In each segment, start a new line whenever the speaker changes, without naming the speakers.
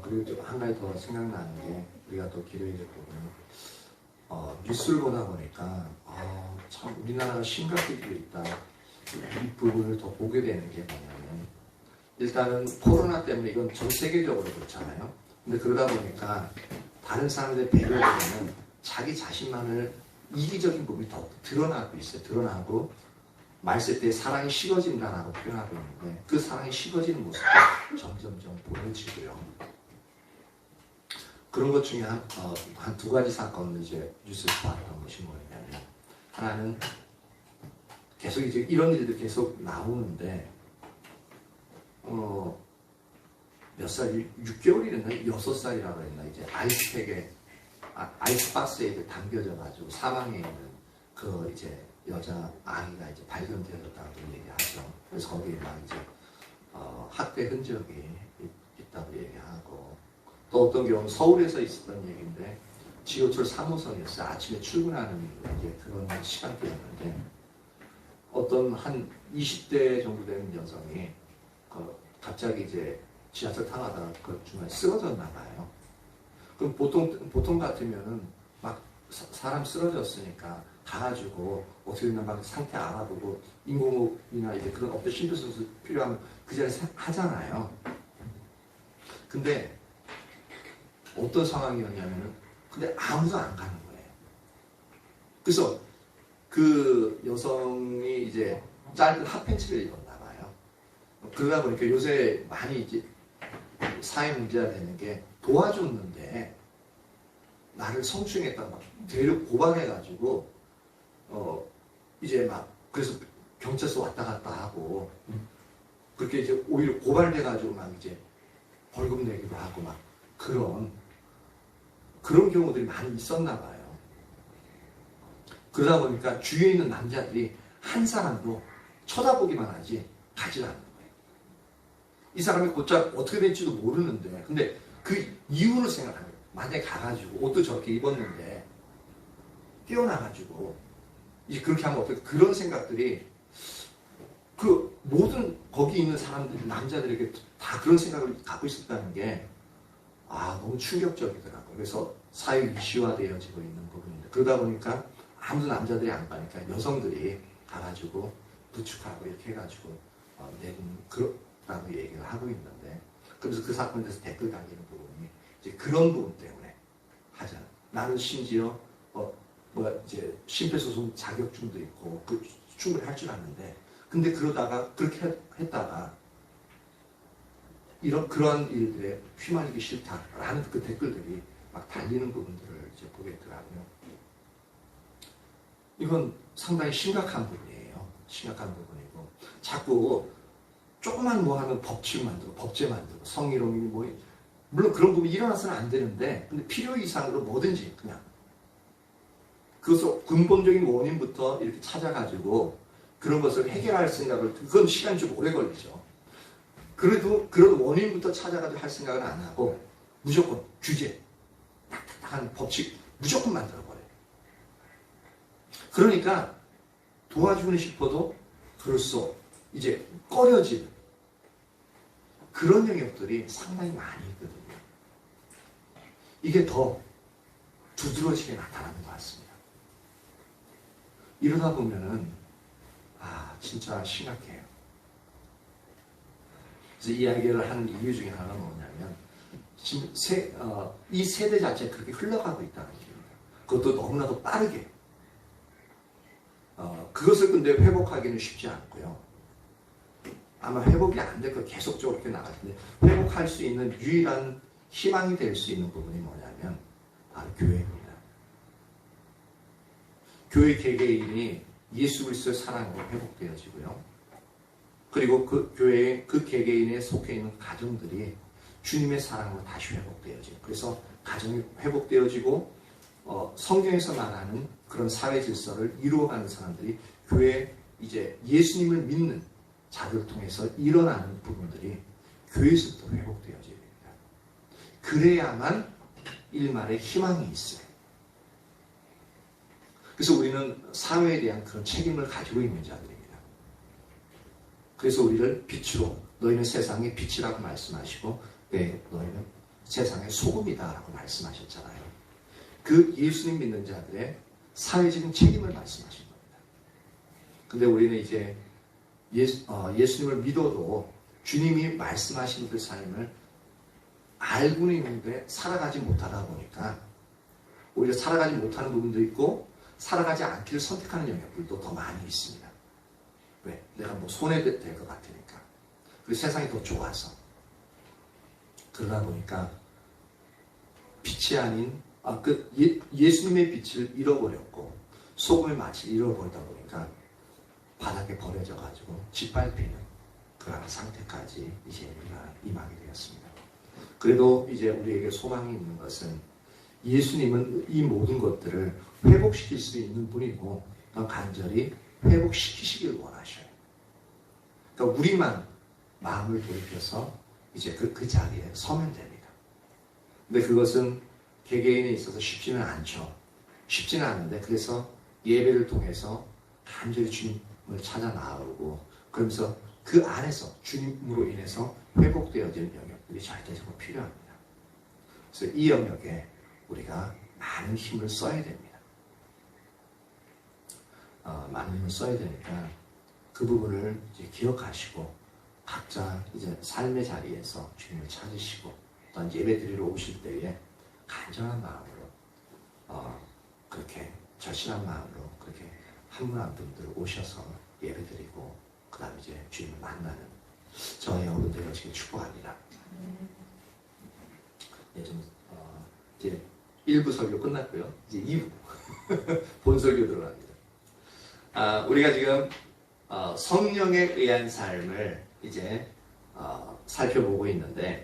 그리고 좀 한 가지 더 생각나는 게 우리가 또 기도회를 보면 뉴스를 보다 보니까 참 우리나라가 심각해지고 있다. 이 부분을 더 보게 되는 게 뭐냐면 일단은 코로나 때문에 이건 전 세계적으로 그렇잖아요. 근데 그러다 보니까 다른 사람들의 배려보다는 자기 자신만을 이기적인 부분이 더 드러나고 있어요. 드러나고 말세 때 사랑이 식어진다라고 표현하고 있는데 그 사랑이 식어지는 모습도 점점점 보여지고요. 그런 것 중에 한 두 가지 사건을 이제 뉴스에서 봤던 것이 뭐냐면 하나는 계속 이제 이런 일들이 계속 나오는데 몇 살? 6개월이랬나? 6살이라고 했나? 이제 아이스팩에 아이스박스에 이제 담겨져 가지고 사망해 있는 그 이제 여자 아이가 이제 발견되었다고 얘기하죠. 그래서 거기에 막 이제 학대 흔적이 있다고 얘기하고 또 어떤 경우는 서울에서 있었던 얘기인데 지하철 3호선이었어요. 아침에 출근하는 이제 그런 시간대였는데 어떤 한 20대 정도 되는 여성이 갑자기 이제 지하철 타다가 그 중간에 쓰러졌나 봐요. 그럼 보통 같으면은 막 사람 쓰러졌으니까 가가지고 어떻게 되나 막 상태 알아보고 인공호흡이나 이제 그런 업체 심폐소생술 필요하면 그 자리에서 하잖아요. 근데 어떤 상황이었냐면은 근데 아무도 안 가는 거예요. 그래서 그 여성이 이제 짧은 핫팬츠를 입었나 봐요. 그러다 보니까 요새 많이 이제 사회 문제가 되는 게 도와줬는데 나를 성추행했다고 막 대륙 고발해가지고 이제 막 그래서 경찰서 왔다 갔다 하고 그렇게 이제 오히려 고발돼가지고 막 이제 벌금 내기도 하고 막 그런 경우들이 많이 있었나 봐요. 그러다 보니까 주위에 있는 남자들이 한 사람도 쳐다보기만 하지 가지 않는 거예요. 이 사람이 곧잘 어떻게 될지도 모르는데 근데 그 이유를 생각하는 거예요. 만약에 가가지고 옷도 저렇게 입었는데 뛰어나가지고 이제 그렇게 하면 어떻게 그런 생각들이 그 모든 거기 있는 사람들 남자들에게 다 그런 생각을 갖고 있었다는 게 너무 충격적이더라고요. 그래서 사회 이슈화되어지고 있는 부분인데 그러다 보니까 아무도 남자들이 안 가니까 여성들이 가가지고 부축하고 이렇게 해가지고 내리는 그렇다고 얘기를 하고 있는데 그래서 그 사건에 대해서 댓글 달리는 부분이 이제 그런 부분 때문에 하잖아요. 나는 심지어 이제 심폐소생 자격증도 있고 충분히 할 줄 아는데 근데 그러다가 그렇게 했다가 그러한 일들에 휘말리기 싫다라는 그 댓글들이 막 달리는 부분들을 이제 보게 되더라고요. 이건 상당히 심각한 부분이에요. 심각한 부분이고 자꾸 조그만 뭐 하면 법칙 만들고 법제 만들고 성희롱이 물론 그런 부분이 일어나서는 안 되는데 근데 필요 이상으로 뭐든지 그냥 그것을 근본적인 원인부터 이렇게 찾아가지고 그런 것을 해결할 생각을 그건 시간이 좀 오래 걸리죠. 그래도 그런 원인부터 찾아가지고 할 생각은 안 하고 무조건 규제 딱딱한 법칙 무조건 만들어버려요. 그러니까 도와주고 싶어도 그럴 수 이제 꺼려지는 그런 영역들이 상당히 많이 있거든요. 이게 더 두드러지게 나타나는 것 같습니다. 이러다 보면은 진짜 심각해요. 그래서 이야기를 하는 이유 중에 하나는 뭐냐면 지금 이 세대 자체가 그렇게 흘러가고 있다는 얘기입니다. 그것도 너무나도 빠르게 그것을 근데 회복하기는 쉽지 않고요. 아마 회복이 안 될 거 계속적으로 이렇게 나갈 텐데 회복할 수 있는 유일한 희망이 될 수 있는 부분이 뭐냐면 바로 교회입니다. 교회 개개인이 예수 그리스도의 사랑으로 회복되어지고요. 그리고 그 교회의 그 개개인에 속해 있는 가정들이 주님의 사랑으로 다시 회복되어지고 그래서 가정이 회복되어지고 성경에서 말하는 그런 사회 질서를 이루어가는 사람들이 교회 이제 예수님을 믿는 자들을 통해서 일어나는 부분들이 교회에서부터 회복되어져야 됩니다. 그래야만 일말의 희망이 있어요. 그래서 우리는 사회에 대한 그런 책임을 가지고 있는 자들입니다. 그래서 우리를 빛으로 너희는 세상의 빛이라고 말씀하시고 너희는 세상의 소금이다라고 말씀하셨잖아요. 그 예수님 믿는 자들의 사회적인 책임을 말씀하신 겁니다. 근데 우리는 이제 예수님을 믿어도 주님이 말씀하신 그 삶을 알고는 있는데 살아가지 못하다 보니까 오히려 살아가지 못하는 부분도 있고 살아가지 않기를 선택하는 영역들도 더 많이 있습니다. 왜? 내가 뭐 손해될 것 같으니까. 그리고 세상이 더 좋아서. 그러다 보니까 빛이 아닌 예수님의 빛을 잃어버렸고 소금의 맛을 잃어버리다 보니까 바닥에 버려져가지고 짓밟히는 그러한 상태까지 이제 우리가 임하게 되었습니다. 그래도 이제 우리에게 소망이 있는 것은 예수님은 이 모든 것들을 회복시킬 수 있는 분이고 더 간절히 회복시키시길 원하셔요. 그러니까 우리만 마음을 돌이켜서 이제 그 자리에 서면 됩니다. 근데 그것은 개개인에 있어서 쉽지는 않죠. 쉽지는 않은데 그래서 예배를 통해서 간절히 주님을 찾아 나오고 그러면서 그 안에서 주님으로 인해서 회복되어지는 영역들이 절대적으로 필요합니다. 그래서 이 영역에 우리가 많은 힘을 써야 됩니다. 많은 힘을 써야 되니까 그 부분을 이제 기억하시고 각자 이제 삶의 자리에서 주님을 찾으시고 또한 예배 드리러 오실 때에 간절한 마음으로 그렇게 절실한 마음으로 그렇게 한 분 한 분들 오셔서 예배 드리고 그 다음에 이제 주님을 만나는 저의 여러분들 되시길 축복합니다. 이제 1부 설교 끝났고요. 이제 2부 본 설교 들어갑니다. 우리가 지금 성령에 의한 삶을 이제 살펴보고 있는데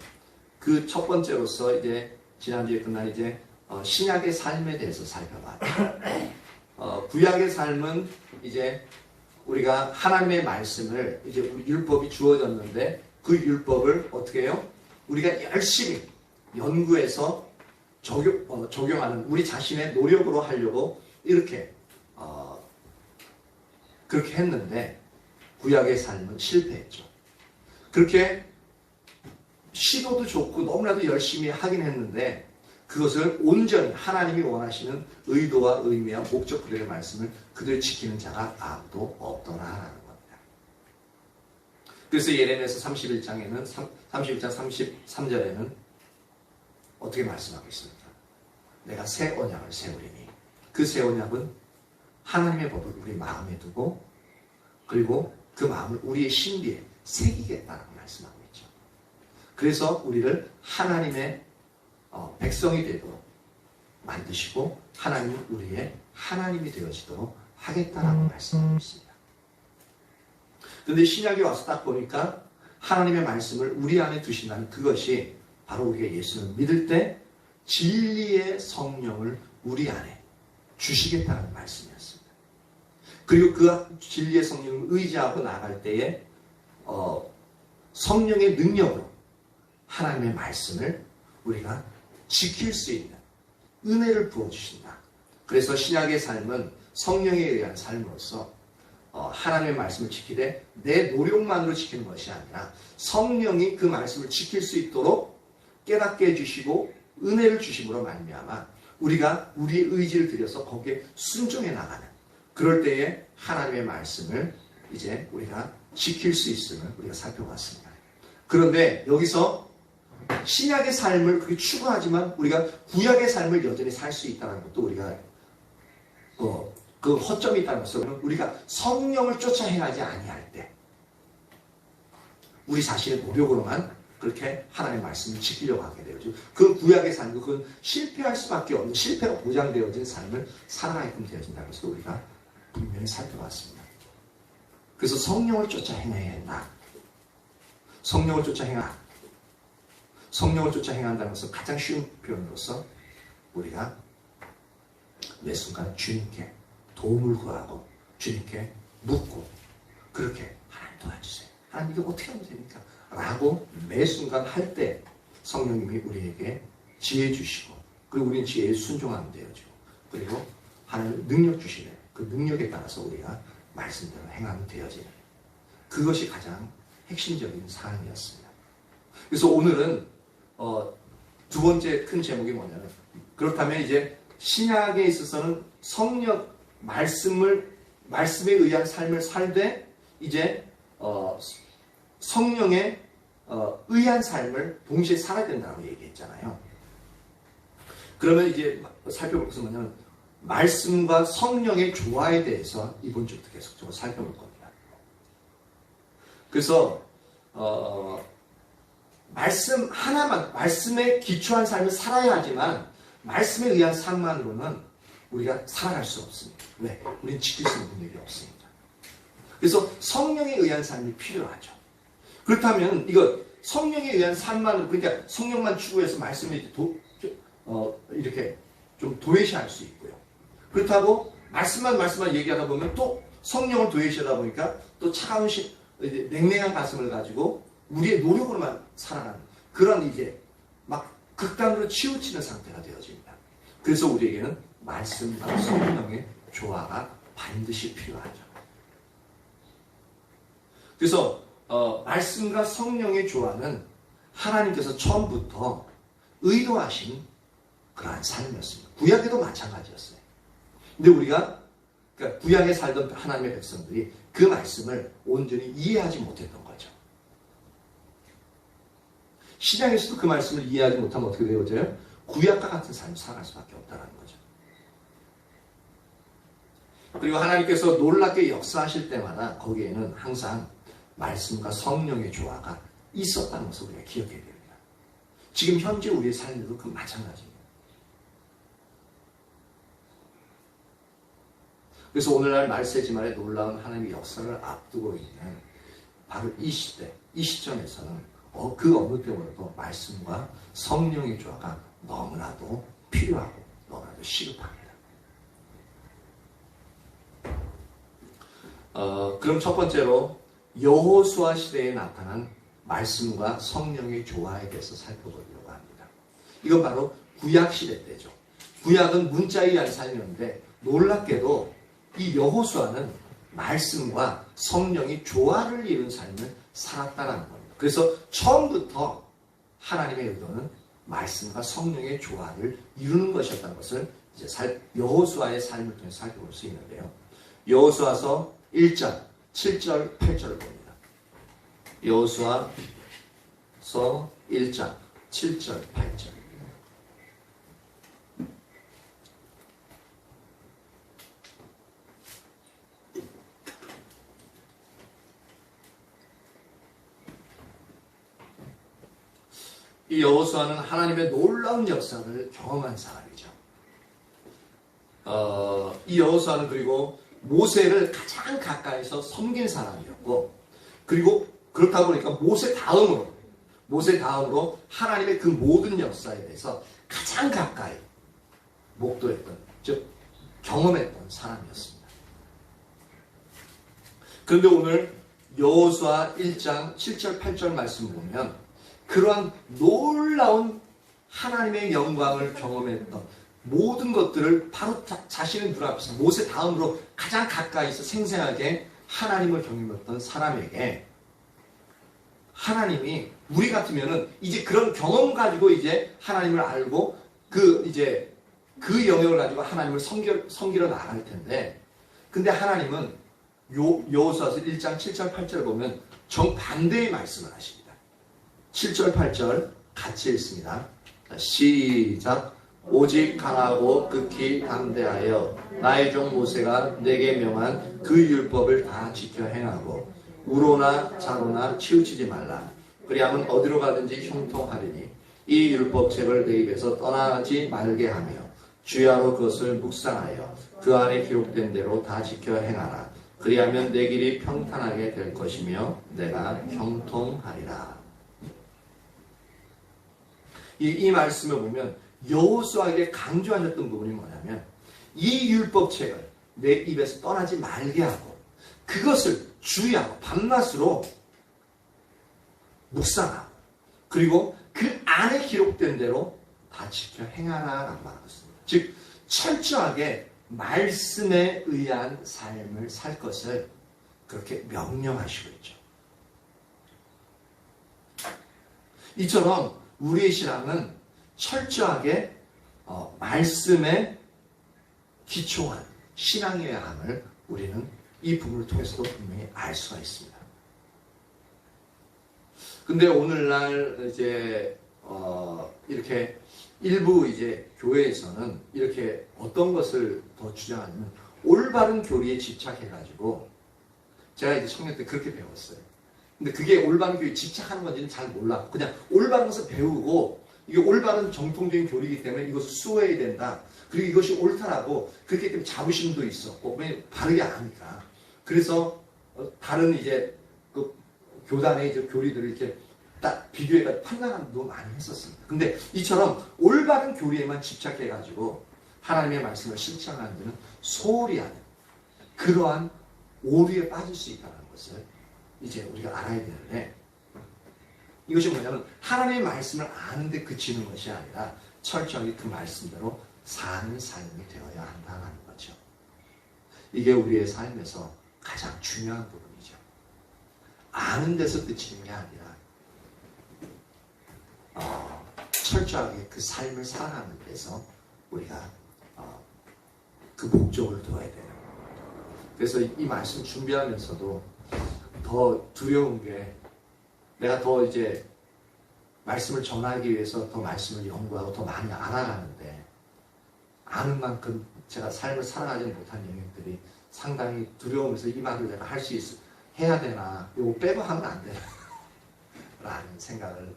그 첫 번째로서 이제 지난주에 끝난 이제 신약의 삶에 대해서 살펴봤죠. 구약의 삶은 이제 우리가 하나님의 말씀을 이제 우리 율법이 주어졌는데 그 율법을 어떻게 해요? 우리가 열심히 연구해서 적용하는 우리 자신의 노력으로 하려고 이렇게 그렇게 했는데 구약의 삶은 실패했죠. 그렇게 시도도 좋고 너무나도 열심히 하긴 했는데 그것을 온전히 하나님이 원하시는 의도와 의미와 목적 그들의 말씀을 그들 지키는 자가 아무도 없더라라는 겁니다. 그래서 예레미야서 31장 33절에는 어떻게 말씀하고 있습니까? 내가 새 언약을 세우리니 그 새 언약은 하나님의 법을 우리 마음에 두고 그리고 그 마음을 우리의 신비에 새기겠다라고 말씀하고 있죠. 그래서 우리를 하나님의 백성이 되도록 만드시고 하나님은 우리의 하나님이 되어지도록 하겠다라고 말씀하고 있습니다. 그런데 신약에 와서 딱 보니까 하나님의 말씀을 우리 안에 두신다는 그것이 바로 우리가 예수를 믿을 때 진리의 성령을 우리 안에 주시겠다는 말씀이었습니다. 그리고 그 진리의 성령을 의지하고 나갈 때에 성령의 능력으로 하나님의 말씀을 우리가 지킬 수 있는 은혜를 부어주신다. 그래서 신약의 삶은 성령에 의한 삶으로서 하나님의 말씀을 지키되 내 노력만으로 지키는 것이 아니라 성령이 그 말씀을 지킬 수 있도록 깨닫게 해주시고 은혜를 주심으로 말미암아 우리가 우리의 의지를 들여서 거기에 순종해 나가는 그럴 때에 하나님의 말씀을 이제 우리가 지킬 수 있음을 우리가 살펴봤습니다. 그런데 여기서 신약의 삶을 그렇게 추구하지만 우리가 구약의 삶을 여전히 살 수 있다는 것도 우리가 그 허점이 있다는 것은 우리가 성령을 쫓아 행하지 아니할 때 우리 자신의 노력으로만 그렇게 하나님의 말씀을 지키려고 하게 되죠. 그 구약의 삶도 그건 실패할 수밖에 없는 실패가 보장되어진 삶을 살아가게끔 되어진다는 것을 우리가 분명히 살펴봤습니다. 그래서 성령을 쫓아 행해야 한다. 성령을 쫓아 행하라. 성령을 쫓아 행한다는 것은 가장 쉬운 표현으로서 우리가 매 순간 주님께 도움을 구하고 주님께 묻고 그렇게 하나님 도와주세요. 하나님 이게 어떻게 하면 됩니까? 라고 매 순간 할 때 성령님이 우리에게 지혜 주시고 그리고 우리는 지혜에 순종하면 되어지고 그리고 하나님 능력 주시는 그 능력에 따라서 우리가 말씀대로 행하면 되어지는 그것이 가장 핵심적인 사항이었습니다. 그래서 오늘은 두 번째 큰 제목이 뭐냐면, 그렇다면 이제 신약에 있어서는 성령, 말씀에 의한 삶을 살되, 이제, 성령에 의한 삶을 동시에 살아야 된다고 얘기했잖아요. 그러면 이제 살펴볼 것은 뭐냐면, 말씀과 성령의 조화에 대해서 이번 주부터 계속적으로 살펴볼 겁니다. 그래서, 말씀 하나만, 말씀에 기초한 삶을 살아야 하지만, 말씀에 의한 삶만으로는 우리가 살아갈 수 없습니다. 왜? 우리는 지킬 수 있는 일이 없습니다. 그래서 성령에 의한 삶이 필요하죠. 그렇다면 이거 성령에 의한 삶만으로, 그러니까 성령만 추구해서 말씀을 이렇게 좀 도외시할 수 있고요. 그렇다고 말씀만 얘기하다 보면 또 성령을 도외시하다 보니까 또 차가운 냉랭한 가슴을 가지고 우리의 노력으로만 살아가는 그런 이제 막 극단으로 치우치는 상태가 되어집니다. 그래서 우리에게는 말씀과 성령의 조화가 반드시 필요하죠. 그래서 말씀과 성령의 조화는 하나님께서 처음부터 의도하신 그러한 삶이었습니다. 구약에도 마찬가지였어요. 근데 우리가 그러니까 구약에 살던 하나님의 백성들이 그 말씀을 온전히 이해하지 못했던 거죠. 신약에서도 그 말씀을 이해하지 못하면 어떻게 되어져요? 구약과 같은 삶을 살아갈 수밖에 없다는 거죠. 그리고 하나님께서 놀랍게 역사하실 때마다 거기에는 항상 말씀과 성령의 조화가 있었다는 것을 우리가 기억해야 됩니다. 지금 현재 우리의 삶에도 그 마찬가지입니다. 그래서 오늘날 말세지만의 놀라운 하나님의 역사를 앞두고 있는 바로 이 시대, 이 시점에서는 그 어느 때보다도 말씀과 성령의 조화가 너무나도 필요하고 너무나도 시급합니다. 그럼 첫 번째로 여호수아 시대에 나타난 말씀과 성령의 조화에 대해서 살펴보려고 합니다. 이건 바로 구약 시대 때죠. 구약은 문자에 의한 삶이었는데 놀랍게도 이 여호수아는 말씀과 성령이 조화를 이룬 삶을 살았다는 겁니다. 그래서 처음부터 하나님의 의도는 말씀과 성령의 조화를 이루는 것이었다는 것을 이제 여호수아의 삶을 통해 살펴볼 수 있는데요. 여호수아서 1장 7절 8절을 봅니다. 여호수아서 1장 7절 8절. 이 여호수아는 하나님의 놀라운 역사를 경험한 사람이죠. 이 여호수아는 그리고 모세를 가장 가까이서 섬긴 사람이었고, 그리고 그렇다 보니까 모세 다음으로 하나님의 그 모든 역사에 대해서 가장 가까이 목도했던, 즉 경험했던 사람이었습니다. 그런데 오늘 여호수아 1장 7절 8절 말씀을 보면 그러한 놀라운 하나님의 영광을 경험했던 모든 것들을 바로 자신의 눈앞에서 모세 다음으로 가장 가까이서 생생하게 하나님을 경험했던 사람에게 하나님이 우리 같으면은 이제 그런 경험 가지고 이제 하나님을 알고 그 영역을 가지고 하나님을 섬기러 나갈 텐데, 근데 하나님은 여호수아서 1장 7절 8절을 보면 정반대의 말씀을 하십니다. 7절 8절 같이 읽습니다. 시작. 오직 강하고 극히 담대하여 나의 종 모세가 내게 명한 그 율법을 다 지켜 행하고 우로나 자로나 치우치지 말라. 그리하면 어디로 가든지 형통하리니 이 율법책을 내 입에서 떠나지 말게 하며 주야로 그것을 묵상하여 그 안에 기록된 대로 다 지켜 행하라. 그리하면 내 길이 평탄하게 될 것이며 내가 형통하리라. 이 말씀을 보면 여호수아에게 강조하셨던 부분이 뭐냐면 이 율법책을 내 입에서 떠나지 말게 하고 그것을 주의하고 밤낮으로 묵상하고 그리고 그 안에 기록된 대로 다 지켜 행하라라고 말하고 있습니다. 즉 철저하게 말씀에 의한 삶을 살 것을 그렇게 명령하시고 있죠. 이처럼 우리의 신앙은 철저하게 말씀에 기초한 신앙이어야 함을 우리는 이 부분을 통해서도 분명히 알 수가 있습니다. 근데 오늘날 이제 이렇게 일부 이제 교회에서는 이렇게 어떤 것을 더 주장하냐면 올바른 교리에 집착해가지고 제가 이제 청년 때 그렇게 배웠어요. 근데 그게 올바른 교리에 집착하는 건지는 잘 몰랐고 그냥 올바른 것을 배우고 이게 올바른 정통적인 교리이기 때문에 이것을 수호해야 된다. 그리고 이것이 옳다라고 그렇기 때문에 자부심도 있었고 바르게 아니까. 그래서 다른 이제 그 교단의 이제 교리들을 이렇게 딱 비교해가지고 판단도 많이 했었습니다. 근데 이처럼 올바른 교리에만 집착해가지고 하나님의 말씀을 실천하는 데는 소홀히 하는 그러한 오류에 빠질 수 있다는 것을 이제 우리가 알아야 되는데 이것이 뭐냐면 하나님의 말씀을 아는데 그치는 것이 아니라 철저하게 그 말씀대로 사는 삶이 되어야 한다는 거죠. 이게 우리의 삶에서 가장 중요한 부분이죠. 아는 데서 그치는 게 아니라 철저하게 그 삶을 살아가는 데서 우리가 그 목적을 두어야 돼요. 그래서 이 말씀 준비하면서도 더 두려운 게 내가 더 이제 말씀을 전하기 위해서 더 말씀을 연구하고 더 많이 알아가는데 아는 만큼 제가 삶을 살아가지 못한 영역들이 상당히 두려우면서 이 말을 내가 할 수 해야 되나 이거 빼고 하면 안 되나 라는 생각을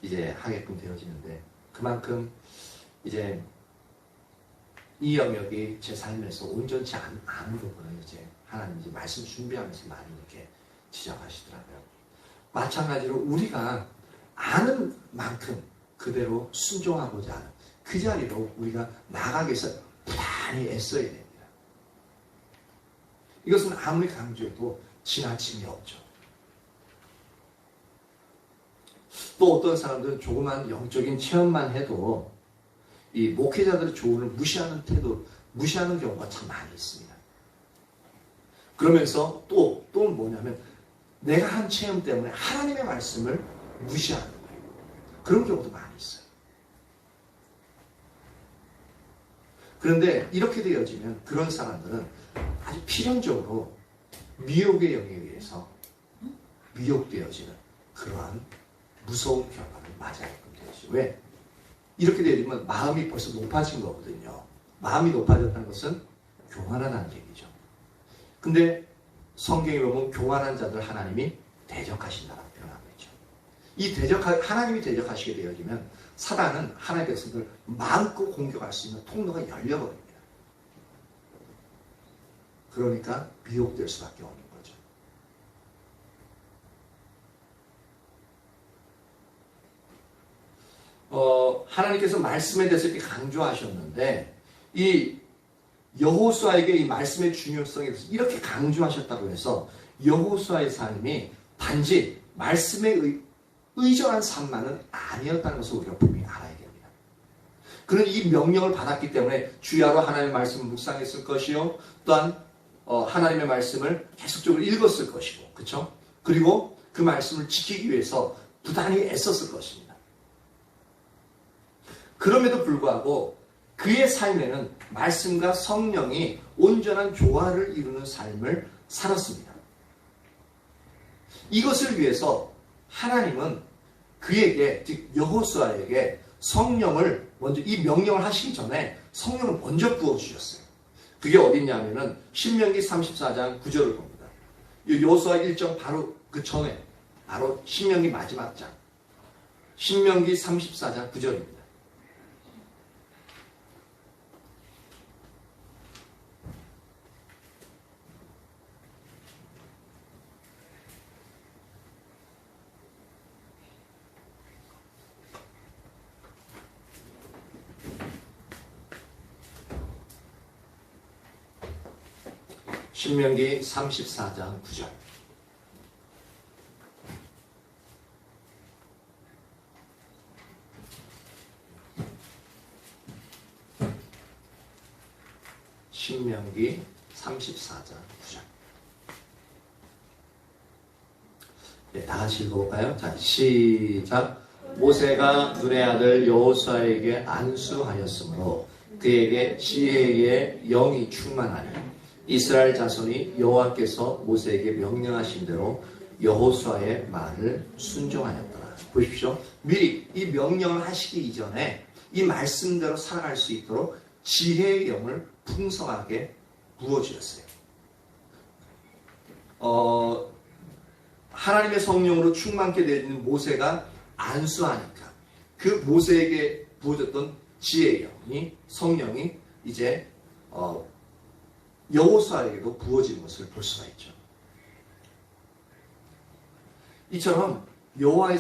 이제 하게끔 되어지는데 그만큼 이제 이 영역이 제 삶에서 온전치 않은 부분은 이제 하나님 이제 말씀 준비하면서 많이 이렇게 지적하시더라고요. 마찬가지로 우리가 아는 만큼 그대로 순종하고자 하는 그 자리로 우리가 나가기 위해서 부단히 애써야 됩니다. 이것은 아무리 강조해도 지나침이 없죠. 또 어떤 사람들은 조그만 영적인 체험만 해도 이 목회자들의 조언을 무시하는 태도, 무시하는 경우가 참 많이 있습니다. 그러면서 또 뭐냐면 내가 한 체험 때문에 하나님의 말씀을 무시하는 거예요. 그런 경우도 많이 있어요. 그런데 이렇게 되어지면 그런 사람들은 아주 필연적으로 미혹의 영에 의해서 미혹되어지는 그러한 무서운 결과를 맞이하게끔 되죠. 왜? 이렇게 되면 마음이 벌써 높아진 거거든요. 마음이 높아졌다는 것은 교만하다는 얘기죠. 근데 성경에 보면 교만한 자들 하나님이 대적하신다라고 표현하고 있죠. 이 하나님이 대적하시게 되어지면 사단은 하나님의 백성들을 마음껏 공격할 수 있는 통로가 열려버립니다. 그러니까 미혹될 수밖에 없는 거죠. 하나님께서 말씀에 대해서 이렇게 강조하셨는데 이 여호수아에게 이 말씀의 중요성에 대해서 이렇게 강조하셨다고 해서 여호수아의 삶이 단지 말씀에 의존한 삶만은 아니었다는 것을 우리가 분명히 알아야 됩니다. 그는 이 명령을 받았기 때문에 주야로 하나님의 말씀을 묵상했을 것이요 또한 하나님의 말씀을 계속적으로 읽었을 것이고 그렇죠? 그리고 그 말씀을 지키기 위해서 부단히 애썼을 것입니다. 그럼에도 불구하고 그의 삶에는 말씀과 성령이 온전한 조화를 이루는 삶을 살았습니다. 이것을 위해서 하나님은 그에게, 즉 여호수아에게 성령을 먼저 이 명령을 하시기 전에 성령을 먼저 부어주셨어요. 그게 어딨냐면은 신명기 34장 9절을 봅니다. 여호수아 1장 바로 그 전에 바로 신명기 마지막 장 신명기 34장 9절입니다. 신명기 34장 9절 신명기 34장 9절 네, 다 같이 읽어볼까요? 자, 시작. 모세가 눈의 아들 여호수아에게 안수하였으므로 그에게 지혜의 영이 충만하니 이스라엘 자손이 여호와께서 모세에게 명령하신 대로 여호수아의 말을 순종하였더라. 보십시오. 미리 이 명령을 하시기 이전에 이 말씀대로 살아갈 수 있도록 지혜의 영을 풍성하게 부어주셨어요. 하나님의 성령으로 충만케 되는 모세가 안수하니까 그 모세에게 부어졌던 지혜의 영이 성령이 이제 여호수아에게도 부어진 것을 볼 수가 있죠. 이처럼 여호수아의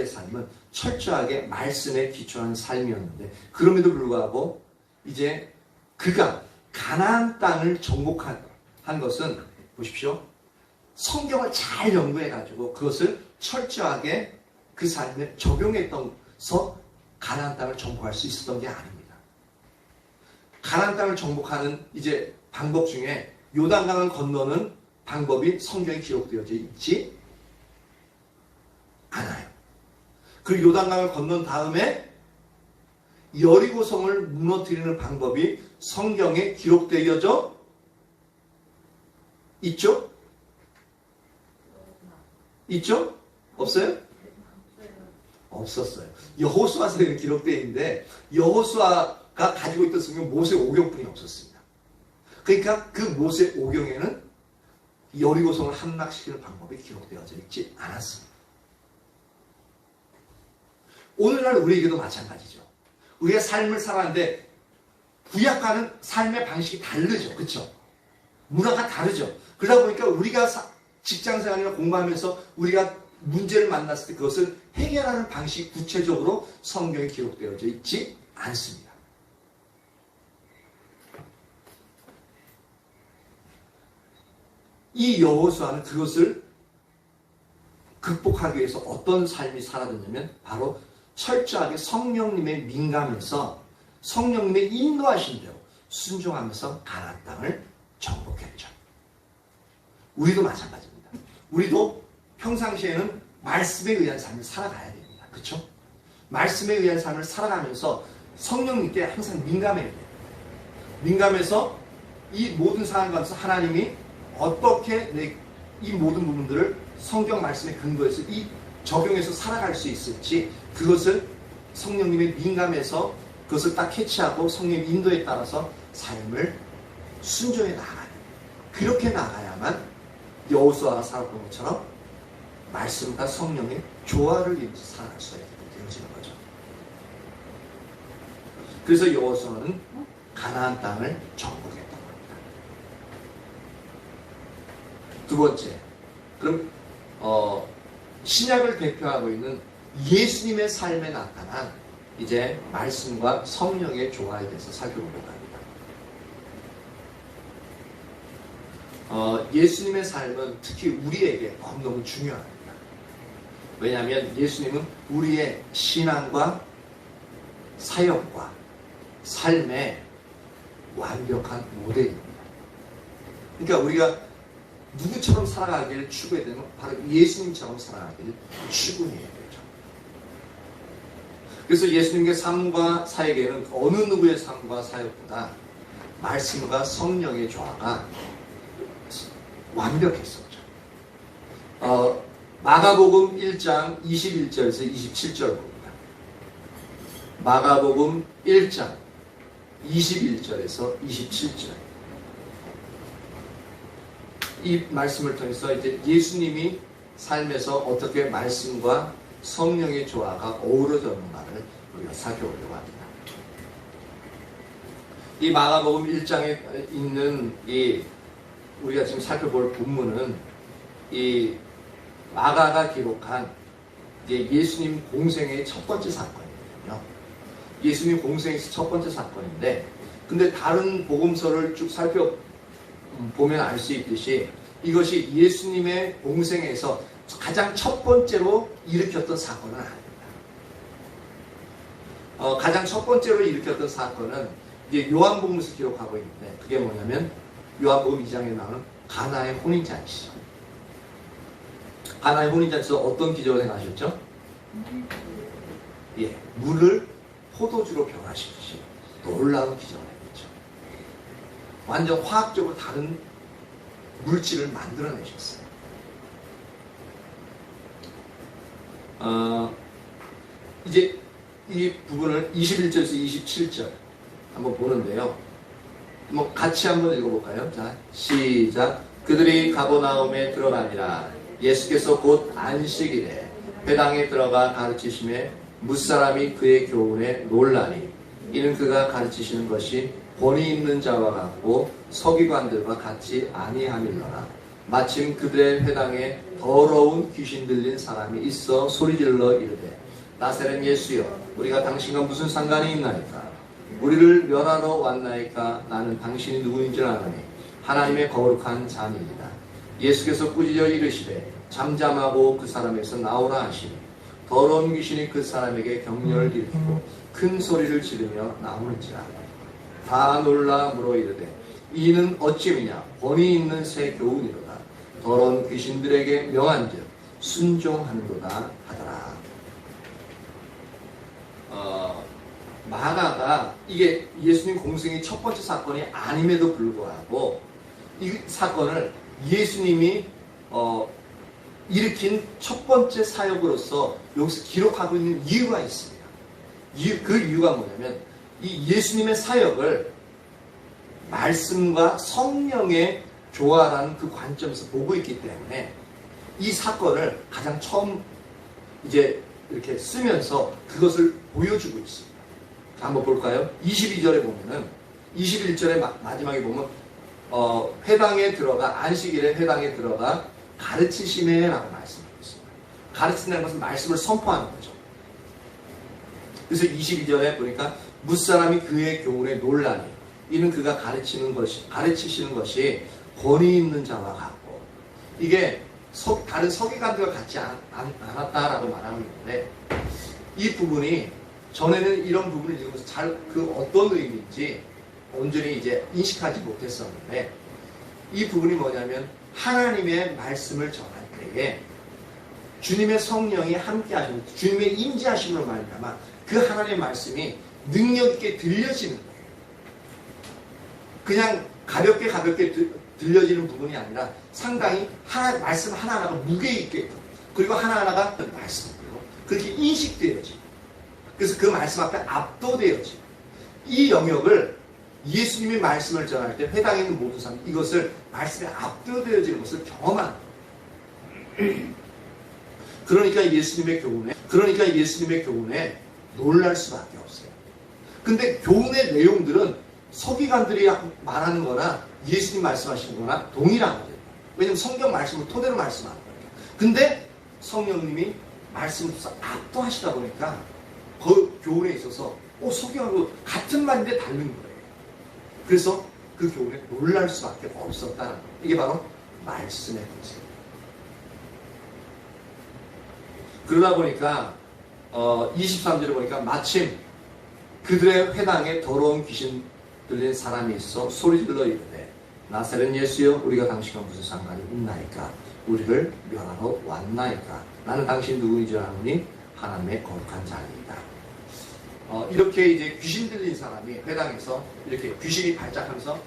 삶은 철저하게 말씀에 기초한 삶이었는데 그럼에도 불구하고 이제 그가 가나안 땅을 정복한 것은 보십시오. 성경을 잘 연구해가지고 그것을 철저하게 그 삶에 적용했던서 가나안 땅을 정복할 수 있었던 게 아닙니다. 가나안 땅을 정복하는 이제 방법 중에 요단강을 건너는 방법이 성경에 기록되어져 있지 않아요. 그리고 요단강을 건넌 다음에 여리고성을 무너뜨리는 방법이 성경에 기록되어져 있죠? 있죠? 없어요? 없었어요. 여호수아서에 기록되어 있는데 여호수아가 가지고 있던 성경 모세 오경뿐이 없었습니다. 그러니까 그 모세 오경에는 여리고성을 함락시키는 방법이 기록되어져 있지 않았습니다. 오늘날 우리에게도 마찬가지죠. 우리가 삶을 살아가는데 구약과는 삶의 방식이 다르죠. 그렇죠? 문화가 다르죠. 그러다 보니까 우리가 직장생활이나 공부하면서 우리가 문제를 만났을 때 그것을 해결하는 방식이 구체적으로 성경에 기록되어져 있지 않습니다. 이 여호수아는 그것을 극복하기 위해서 어떤 삶이 살아졌냐면 바로 철저하게 성령님의 민감해서 성령님의 인도하신 대로 순종하면서 가나안 땅을 정복했죠. 우리도 마찬가지입니다. 우리도 평상시에는 말씀에 의한 삶을 살아가야 됩니다. 그렇죠? 말씀에 의한 삶을 살아가면서 성령님께 항상 민감해야 돼요. 민감해서 이 모든 상황 가운데서 하나님이 어떻게 이 모든 부분들을 성경 말씀에 근거해서 적용해서 살아갈 수 있을지 그것을 성령님의 민감해서 그것을 딱 캐치하고 성령의 인도에 따라서 삶을 순종해 나가야 돼요. 그렇게 나가야만 여호수아가 살았던 것처럼 말씀과 성령의 조화를 이루면서 살아갈 수가 있게 되어지는 거죠. 그래서 여호수아는 가나안 땅을 정복했던 겁니다. 두 번째, 그럼 신약을 대표하고 있는 예수님의 삶에 나타난 이제 말씀과 성령의 조화에 대해서 살펴보려고 합니다. 예수님의 삶은 특히 우리에게 너무너무 중요합니다. 왜냐하면 예수님은 우리의 신앙과 사역과 삶의 완벽한 모델입니다. 그러니까 우리가 누구처럼 살아가기를 추구해야 되는 건 바로 예수님처럼 살아가기를 추구해야 되죠. 그래서 예수님의 삶과 사역에는 어느 누구의 삶과 사역보다 말씀과 성령의 조화가 완벽했었죠. 마가복음 1장 21절에서 27절 봅니다. 마가복음 1장 21절에서 27절. 이 말씀을 통해서 이제 예수님이 삶에서 어떻게 말씀과 성령의 조화가 어우러졌는가를 우리가 살펴보려고 합니다. 이 마가복음 1장에 있는 우리가 지금 살펴볼 본문은 이 마가가 기록한 예수님 공생의 첫 번째 사건이거든요. 예수님 공생에서 첫 번째 사건인데, 근데 다른 복음서를 쭉 살펴보면 알 수 있듯이 이것이 예수님의 공생에서 가장 첫 번째로 일으켰던 사건은 아닙니다. 가장 첫 번째로 일으켰던 사건은 이제 요한복음에서 기록하고 있는데, 그게 뭐냐면 요한복음 2장에 나오는 가나의 혼인잔치죠. 가나의 혼인잔치에서 어떤 기적을 행하셨죠? 예, 물을 포도주로 변화시키신 놀라운 기적을 했죠. 완전 화학적으로 다른 물질을 만들어내셨어요. 이제 이 부분을 21절에서 27절 한번 보는데요. 뭐 같이 한번 읽어볼까요? 자, 시작. 그들이 가버나움에 들어가니라. 예수께서 곧 안식일에 회당에 들어가 가르치심에 뭇사람이 그의 교훈에 놀라니 이는 그가 가르치시는 것이 권위 있는 자와 같고 서기관들과 같이 아니함일러나 마침 그들의 회당에 더러운 귀신 들린 사람이 있어 소리질러 이르되 나사렛 예수여 우리가 당신과 무슨 상관이 있나이까 우리를 멸하러 왔나이까 나는 당신이 누구인 줄 아노니 하나님의 거룩한 자니이다. 예수께서 꾸짖어 이르시되 잠잠하고 그 사람에서 나오라 하시니 더러운 귀신이 그 사람에게 격려를 일으키고 큰 소리를 지르며 나오는지라. 다 놀라 물어 이르되 이는 어찌미냐 권위 있는 새 교훈이로다. 더러운 귀신들에게 명한즉 순종하는도다 하더라. 마가가 이게 예수님 공생의 첫 번째 사건이 아님에도 불구하고 이 사건을 예수님이 일으킨 첫 번째 사역으로서 여기서 기록하고 있는 이유가 있습니다. 그 이유가 뭐냐면 이 예수님의 사역을 말씀과 성령의 조화라는 그 관점에서 보고 있기 때문에 이 사건을 가장 처음 이제 이렇게 쓰면서 그것을 보여주고 있습니다. 한번 볼까요? 22절에 보면은 21절의 마지막에 보면 회당에 들어가 안식일에 회당에 들어가 가르치심에 라고 말씀하고 있습니다. 가르친다는 것은 말씀을 선포하는 거죠. 그래서 22절에 보니까 뭇사람이 그의 교훈에 놀라니 이는 그가 가르치시는 것이 권위 있는 자와 같고 이게 다른 서기관들과 같지 않았다라고 말하고 있는데 이 부분이 전에는 이런 부분을 읽으면서 잘 그 어떤 의미인지 온전히 이제 인식하지 못했었는데 이 부분이 뭐냐면 하나님의 말씀을 전할 때에 주님의 성령이 함께 하시는 주님의 임재하심으로 말미암아 그 하나님의 말씀이 능력 있게 들려지는 거예요. 그냥 가볍게 들려지는 부분이 아니라 상당히 말씀 하나하나가 무게 있게 그리고 하나하나가 말씀이고 그렇게 인식되어지고 그래서 그 말씀 앞에 압도되어지고 이 영역을 예수님이 말씀을 전할 때 회당에 있는 모든 사람 이것을 말씀에 압도되어지는 것을 경험하는 거예요. 그러니까 예수님의 교훈에 놀랄 수밖에 없어요. 근데 교훈의 내용들은 서기관들이 말하는 거나 예수님 말씀하시는 거나 동일한 거죠. 왜냐하면 성경 말씀을 토대로 말씀하는 거예요. 근데 성령님이 말씀을 압도하시다 보니까 그 교훈에 있어서 서기관하고 같은 말인데 다른 거예요. 그래서 그 교훈에 놀랄 수밖에 없었다는 거예요. 이게 바로 말씀의 문제예요. 그러다 보니까 23절에 보니까 마침 그들의 회당에 더러운 귀신 들린 사람이 있어 소리질러 이르되 나사렛 예수여 우리가 당신과 무슨 상관이 있나이까 우리를 멸하러 왔나이까 나는 당신 누구인 줄 아노니 하나님의 거룩한 자니이다. 이렇게 이제 귀신 들린 사람이 회당에서 이렇게 귀신이 발작하면서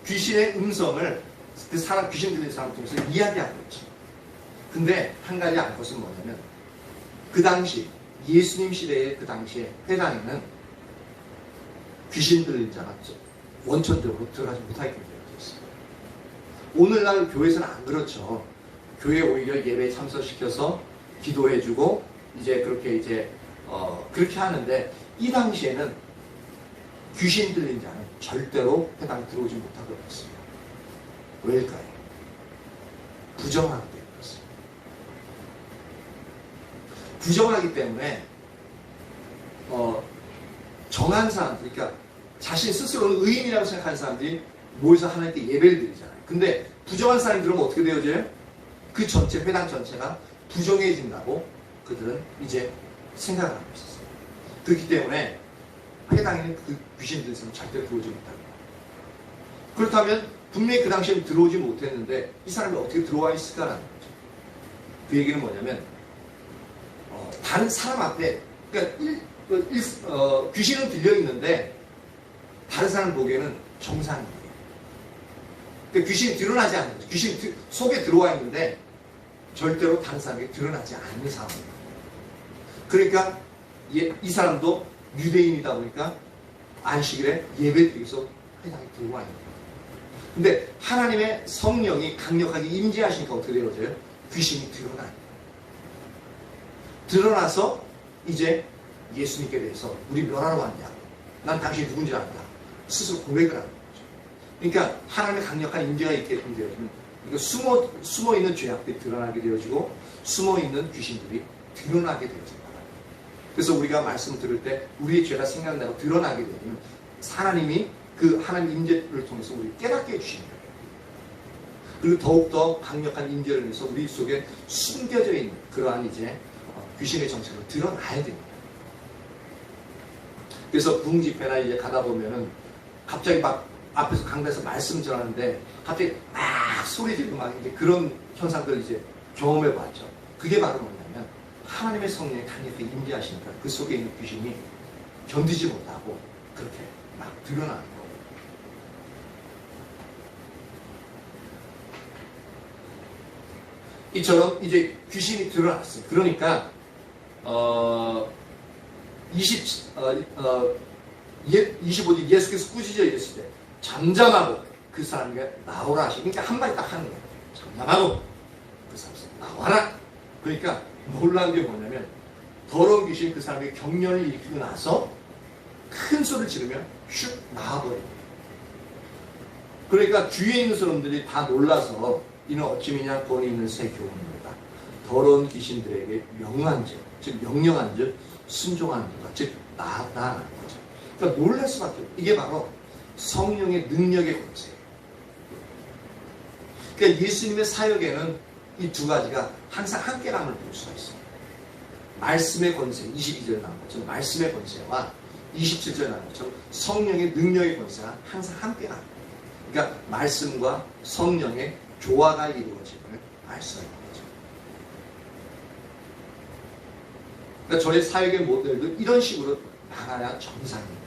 귀신의 음성을 그 사람 귀신 들린 사람 통해서 이야기하고 있죠. 근데 한 가지 알 것은 뭐냐면 그 당시 예수님 시대의 그 당시에 회당에는 귀신 들린 자가 원천적으로 들어가지 못하게 되어 있습니다. 오늘날 교회에서는 안 그렇죠. 교회 오히려 예배에 참석시켜서 기도해주고 이제 그렇게 이제 그렇게 하는데 이 당시에는 귀신 들린 자는 절대로 회당에 들어오지 못하고 있습니다. 왜일까요? 부정하기 때문에 그렇습니다. 부정하기 때문에 정한 사람들, 그러니까 자신 스스로는 의인이라고 생각하는 사람들이 모여서 하나님께 예배를 드리잖아요. 근데 부정한 사람이 들으면 어떻게 되어져요? 그 전체 회당 전체가 부정해진다고 그들은 이제 생각을 하고 있었어요. 그렇기 때문에 회당에는 그 귀신 들린 사람은 절대로 들어오지 못합니다. 그렇다면 분명히 그 당시에는 들어오지 못했는데 이 사람이 어떻게 들어와 있을까라는 거죠. 그 얘기는 뭐냐면 다른 사람 앞에, 그러니까 귀신은 들려 있는데 다른 사람 보기에는 정상이에요. 그러니까 귀신이 드러나지 않는 거죠. 귀신이 속에 들어와 있는데 절대로 다른 사람에게 드러나지 않는 상황이에요. 그러니까 이 사람도 유대인이다 보니까 안식일에 예배드리기 위해서 회당에 들어와 있는 거예요. 근데 하나님의 성령이 강력하게 임재하시니까 어떻게 되어져요? 귀신이 드러나요. 드러나서 이제 예수님께 대해서 우리 멸하러 왔냐? 난 당신이 누군지 안다. 스스로 고백을 하는 거죠. 그러니까 하나님의 강력한 임재가 있게끔 되어지면 이거 숨어있는 죄악들이 드러나게 되어지고 숨어있는 귀신들이 드러나게 되어집니다. 그래서 우리가 말씀을 들을 때 우리의 죄가 생각나고 드러나게 되면 하나님이 그 하나님 임재를 통해서 우리 깨닫게 해주시는 거예요. 그리고 더욱더 강력한 임재를 통해서 우리 속에 숨겨져 있는 그러한 이제 귀신의 정체를 드러나야 됩니다. 그래서 부흥집회나 이제 가다 보면은 갑자기 막 앞에서 강단에서 말씀 전하는데 갑자기 막 소리 지르고 막 이제 그런 현상들을 이제 경험해 봤죠. 그게 바로 뭐냐면 하나님의 성령이 강력하게 임재하시니까 그 속에 있는 귀신이 견디지 못하고 그렇게 막 드러나는 거예요. 이처럼 이제 귀신이 드러났어요. 그러니까 25절 예수께서 꾸짖어 이랬을 때 잠잠하고 그 사람에게 나오라 하시고 그러니까 한마디 딱 하는 거예요. 잠잠하고 그 사람에게 나와라. 그러니까 놀라운 게 뭐냐면 더러운 귀신이 그 사람에게 경련을 일으키고 나서 큰 소리를 지르면 슉 나와버려요. 그러니까 주위에 있는 사람들이 다 놀라서 이는 어찌미냐 권위 있는 새 교훈입니다. 더러운 귀신들에게 명한 즉, 즉 명령한 즉 순종하는 자가 즉 나아가는 거죠. 그러니까 놀랄 수밖에 없어요. 이게 바로 성령의 능력의 권세예요. 그러니까 예수님의 사역에는 이 두 가지가 항상 함께감을 볼 수가 있어요. 말씀의 권세, 22절에 나온 것처럼 말씀의 권세와 27절에 나온 것처럼 성령의 능력의 권세가 항상 함께갑니다. 그러니까 말씀과 성령의 조화가 이루어짐을 알 수가 있는 거죠. 그러니까 저의 사역의 모델도 이런 식으로 나가야 정상인 거죠.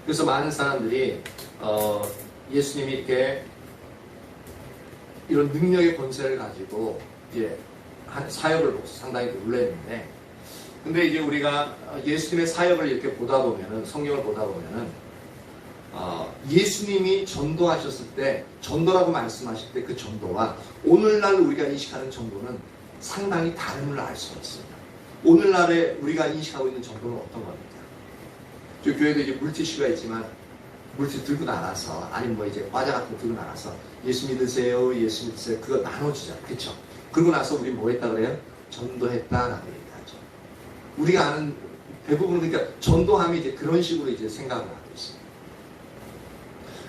그래서 많은 사람들이 예수님이 이렇게 이런 능력의 권세를 가지고 이제 사역을 보고 상당히 놀랐는데, 근데 이제 우리가 예수님의 사역을 이렇게 보다 보면은, 성경을 보다 보면은 예수님이 전도하셨을 때, 전도라고 말씀하실 때 그 전도와 오늘날 우리가 인식하는 전도는 상당히 다름을 알 수가 있습니다. 오늘날에 우리가 인식하고 있는 전도는 어떤 겁니까? 저 교회도 이제 물티슈가 있지만 물티슈 들고 나가서, 아니면 뭐 이제 과자 같은 거 들고 나가서 예수 믿으세요, 예수 믿으세요, 그거 나눠주잖아요. 그렇죠? 그러고 나서 우리 뭐 했다 그래요? 전도했다라고 얘기하죠. 우리가 아는 대부분, 그러니까 전도함이 이제 그런 식으로 이제 생각을 하고 있습니다.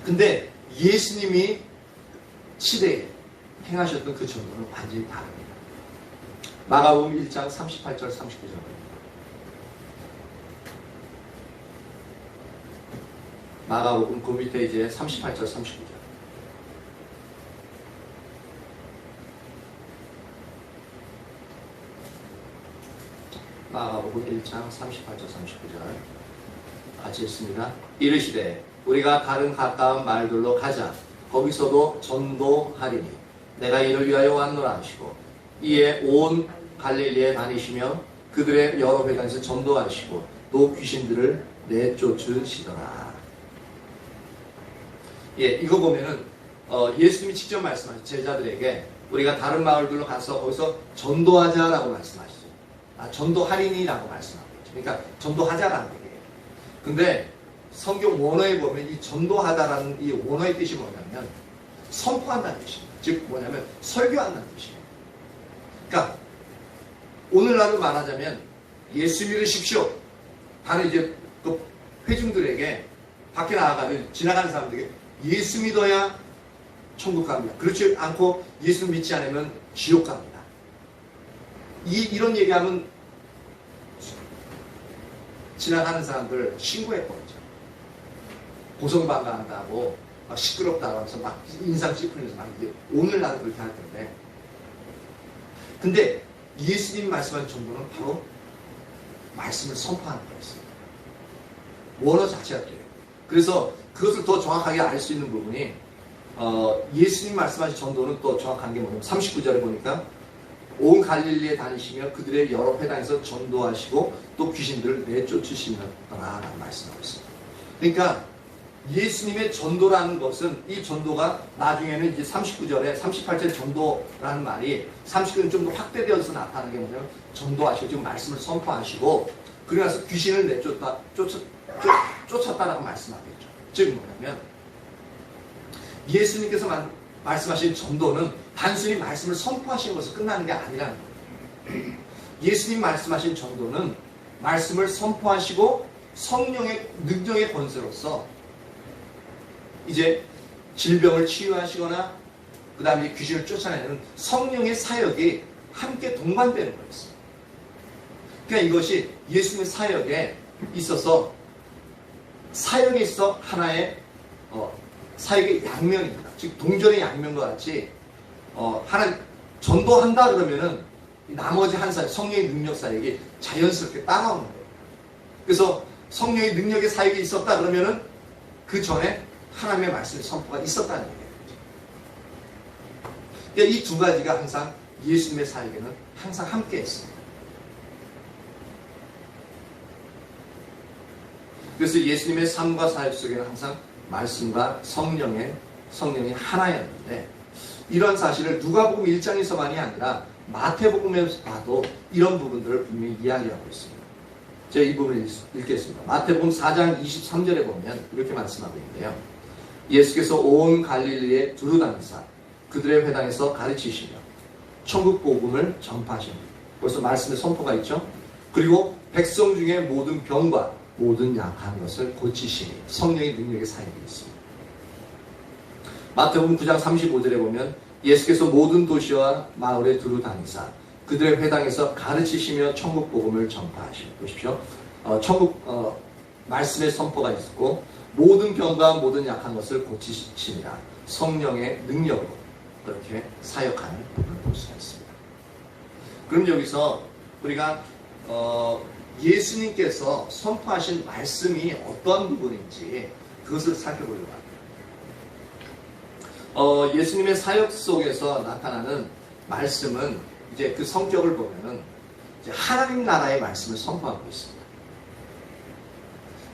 근데 예수님이 시대에 행하셨던 그 전도는 완전히 다릅니다. 마가복음 1장 38절 39절. 마가복음 그 밑에 이제 38절 39절. 마가복음 1장 38절 39절 같이 읽습니다. 이르시되 우리가 다른 가까운 마을들로 가자. 거기서도 전도하리니 내가 이를 위하여 왔노라 하시고, 이에 온 갈릴리에 다니시며 그들의 여러 회당에서 전도하시고 또 귀신들을 내쫓으시더라. 예, 이거 보면은 예수님이 직접 말씀하신 제자들에게 우리가 다른 마을들로 가서 거기서 전도하자라고 말씀하시죠. 전도하리니라고 말씀하고 있죠. 그러니까 전도하자라는 얘기예요. 근데 성경 원어에 보면 이 전도하다라는 이 원어의 뜻이 뭐냐면 선포한다는 뜻입니다. 즉 뭐냐면 설교한다는 뜻이에요. 그러니까 오늘날로 말하자면 예수 믿으십시오. 다른 이제 그 회중들에게 밖에 나가면 지나가는 사람들에게 예수 믿어야 천국 갑니다. 그렇지 않고 예수 믿지 않으면 지옥 갑니다. 이런 얘기하면 지나가는 사람들 신고했거든요. 고성방가한다고 막 시끄럽다고 하면서 막 인상 찌푸리면서 막 이게 오늘날은 그렇게 할 텐데, 근데 예수님 말씀하신 정도는 바로 말씀을 선포하는 거였어요. 원어 자체가 그래요. 그래서 그것을 더 정확하게 알 수 있는 부분이 예수님 말씀하신 전도는 또 정확한 게 뭐냐면 39절에 보니까 온 갈릴리에 다니시며 그들의 여러 회당에서 전도하시고 또 귀신들을 내쫓으시느라라는 말씀하고 있습니다. 그러니까 예수님의 전도라는 것은, 이 전도가 나중에는 이제 39절에 38절 전도라는 말이 39절은 좀 더 확대되어서 나타나는 게 뭐냐면 전도하시고 지금 말씀을 선포하시고 그러고 나서 귀신을 쫓았다라고 말씀하겠죠. 즉 뭐냐면 예수님께서 말씀하신 전도는 단순히 말씀을 선포하시는 것으로 끝나는 게 아니라는 거예요. 예수님 말씀하신 전도는 말씀을 선포하시고 성령의 능력의 권세로서 이제 질병을 치유하시거나 그 다음에 귀신을 쫓아내는 성령의 사역이 함께 동반되는 거였어요. 그러니까 이것이 예수님의 사역에 있어서 하나의 사역의 양면입니다. 즉 동전의 양면과 같이 하나 전도한다 그러면은 나머지 한 사역, 성령의 능력 사역이 자연스럽게 따라오는 거예요. 그래서 성령의 능력의 사역이 있었다 그러면은 그 전에 하나님의 말씀의 선포가 있었다는 얘기예요. 그러니까 이 두 가지가 항상 예수님의 사역에는 항상 함께 있습니다. 그래서 예수님의 삶과 사역 속에는 항상 말씀과 성령이 하나였는데, 이런 사실을 누가복음 1장에서만이 아니라 마태복음에서 봐도 이런 부분들을 분명히 이야기하고 있습니다. 제가 이 부분을 읽겠습니다. 마태복음 4장 23절에 보면 이렇게 말씀하고 있는데요. 예수께서 온 갈릴리에 두루 다니사 그들의 회당에서 가르치시며 천국 복음을 전파하십니다. 벌써 말씀의 선포가 있죠. 그리고 백성 중에 모든 병과 모든 약한 것을 고치시니 성령의 능력의 사역이 있습니다. 마태복음 9장 35절에 보면 예수께서 모든 도시와 마을에 두루 다니사 그들의 회당에서 가르치시며 천국 복음을 전파하시니, 보십시오. 말씀의 선포가 있고 모든 병과 모든 약한 것을 고치시니라 성령의 능력으로 그렇게 사역하는 부분을 볼 수가 있습니다. 그럼 여기서 우리가 예수님께서 선포하신 말씀이 어떤 부분인지 그것을 살펴보려고 합니다. 예수님의 사역 속에서 나타나는 말씀은 이제 그 성격을 보면은 이제 하나님 나라의 말씀을 선포하고 있습니다.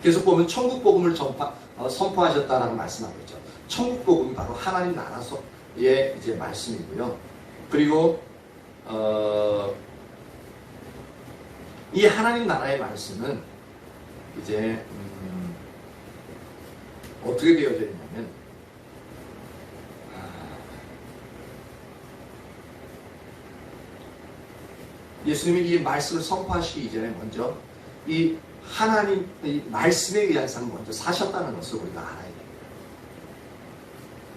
계속 보면 천국 복음을 선포하셨다라고 말씀하고 있죠. 천국 복음이 바로 하나님 나라의 이제 말씀이고요. 그리고 이 하나님 나라의 말씀은 이제 어떻게 되어져 있냐면 예수님이 이 말씀을 선포하시기 이전에 먼저 이 하나님 이 말씀에 의해서 먼저 사셨다는 것을 우리가 알아야 됩니다.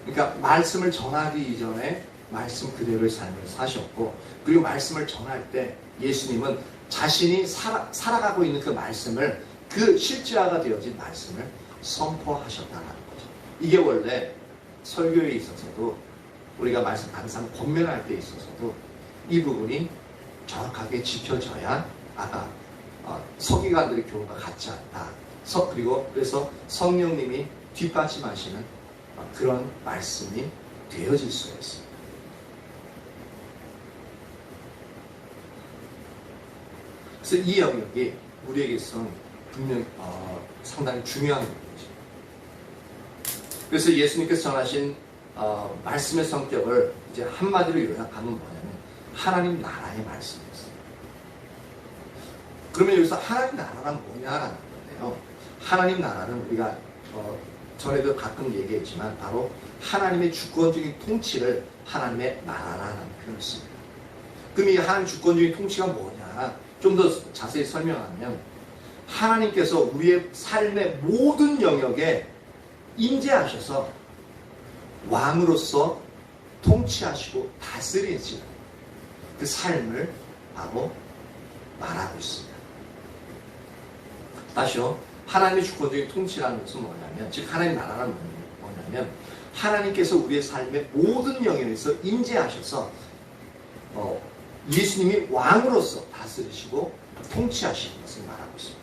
그러니까 말씀을 전하기 이전에 말씀 그대로의 삶을 사셨고, 그리고 말씀을 전할 때 예수님은 자신이 살아가고 있는 그 말씀을, 그 실제화가 되어진 말씀을 선포하셨다는 거죠. 이게 원래 설교에 있어서도 우리가 말씀 항상 권면할 때 있어서도 이 부분이 정확하게 지켜져야 아까 서기관들의 교훈과 같지 않다. 그리고 그래서 성령님이 뒷받침하시는 그런 말씀이 되어질 수가 있습니다. 그래서 이 영역이 우리에게서는 분명히 상당히 중요한 부분이죠. 그래서 예수님께서 전하신 말씀의 성격을 이제 한마디로 요약하면 뭐냐면 하나님 나라의 말씀이었어요. 그러면 여기서 하나님 나라란 뭐냐라는 건데요. 하나님 나라는 우리가 전에도 가끔 얘기했지만 바로 하나님의 주권적인 통치를 하나님의 나라라는 표현을 씁니다. 그럼 이 하나님 주권적인 통치가 뭐냐? 좀 더 자세히 설명하면 하나님께서 우리의 삶의 모든 영역에 임재하셔서 왕으로서 통치하시고 다스리시는 그 삶을 바로 말하고 있습니다. 다시요. 하나님의 주권적인 통치라는 것은 뭐냐면, 즉 하나님 나라는 뭐냐면, 하나님께서 우리의 삶의 모든 영역에서 임재하셔서 예수님이 왕으로서 다스리시고 통치하시는 것을 말하고 있습니다.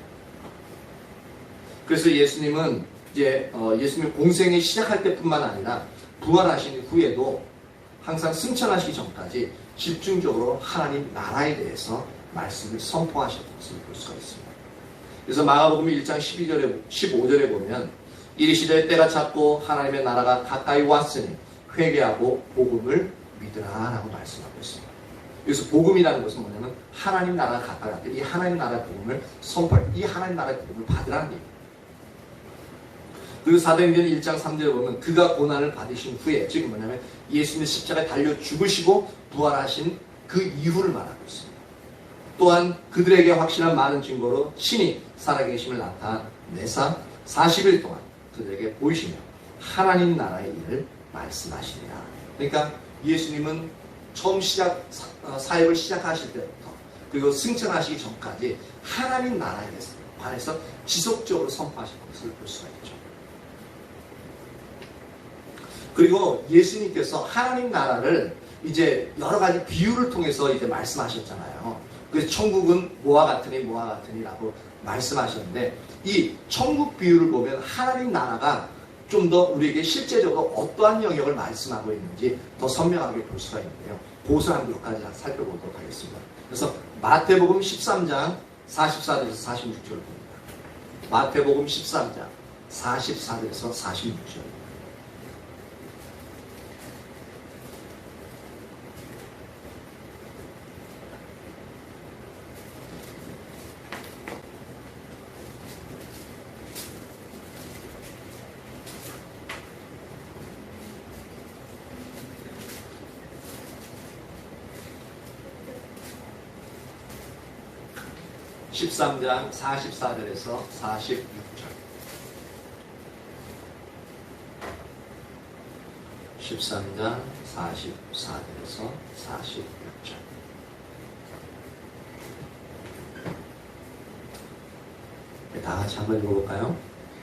그래서 예수님은 이제 예수님 공생이 시작할 때뿐만 아니라 부활하신 후에도 항상 승천하시기 전까지 집중적으로 하나님 나라에 대해서 말씀을 선포하셨던 것을 볼 수가 있습니다. 그래서 마가복음 1장 15절에 보면 이르시되 때가 찼고 하나님의 나라가 가까이 왔으니 회개하고 복음을 믿으라 라고 말씀하고 있습니다. 여기서 복음이라는 것은 뭐냐면 하나님 나라가 가까이 왔다. 이 하나님 나라의 복음을 선포할, 이 하나님 나라의 복음을 받으라는 얘기입니다. 그리고 사도행전 1장 3절에 보면 그가 고난을 받으신 후에, 지금 뭐냐면 예수님의 십자가에 달려 죽으시고 부활하신 그 이후를 말하고 있습니다. 또한 그들에게 확실한 많은 증거로 신이 살아계심을 나타내사 40일 동안 그들에게 보이시며 하나님 나라의 일을 말씀하시니라. 그러니까 예수님은 처음 사역을 시작하실 때부터 그리고 승천하시기 전까지 하나님 나라에 관해서 지속적으로 선포하신 것을 볼 수가 있죠. 그리고 예수님께서 하나님 나라를 이제 여러 가지 비유를 통해서 이제 말씀하셨잖아요. 그래서 천국은 뭐와 같으니라고 말씀하셨는데, 이 천국 비유를 보면 하나님 나라가 좀 더 우리에게 실제적으로 어떠한 영역을 말씀하고 있는지 더 선명하게 볼 수가 있는데요. 그것을 한 몇 가지 살펴보도록 하겠습니다. 그래서 마태복음 13장 44절에서 46절을 봅니다. 마태복음 13장 44절에서 46절. (13장) 44절에서 46절. 13장 44절에서 46절. 다 같이 한번 읽어볼까요?